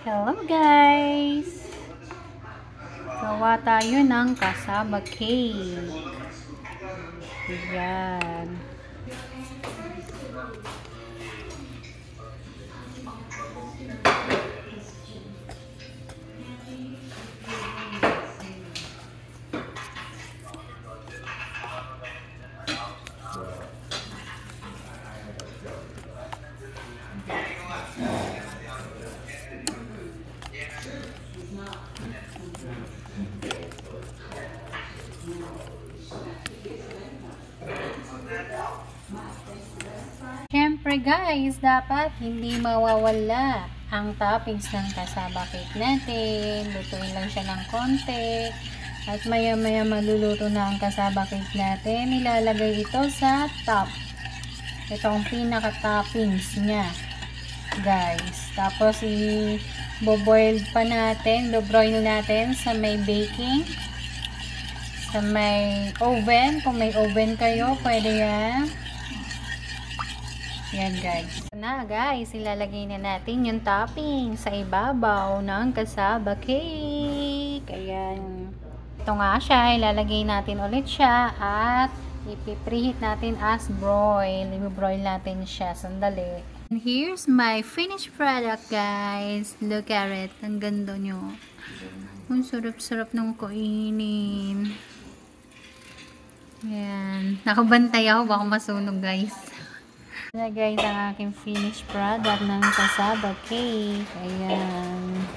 Hello guys! Gawa tayo ng kasaba cake. Ayan. Siyempre guys, dapat hindi mawawala ang toppings ng kasaba cake natin. Lutuin lang siya ng konti. At maya maya maluluto na ang kasaba cake natin. Ilalagay ito sa top. Itong pinaka toppings niya guys. Tapos i-boil pa natin, do-broil natin sa may baking, sa may oven. Kung may oven kayo, pwede yan. Yan guys. Na guys, ilalagay na natin yung topping sa ibabaw ng kasaba cake. Ayan. Ito nga siya, ilalagay natin ulit siya at ipipreheat natin as broil. I-broil natin siya sandali. And here's my finished product guys. Look at it. Ang ganda nyo. Ang sarap-sarap ng kainin. Ayan. Nakabantay ako, baka masunog guys. Ayan guys, ang aking finished product ng kasaba cake. Ayan.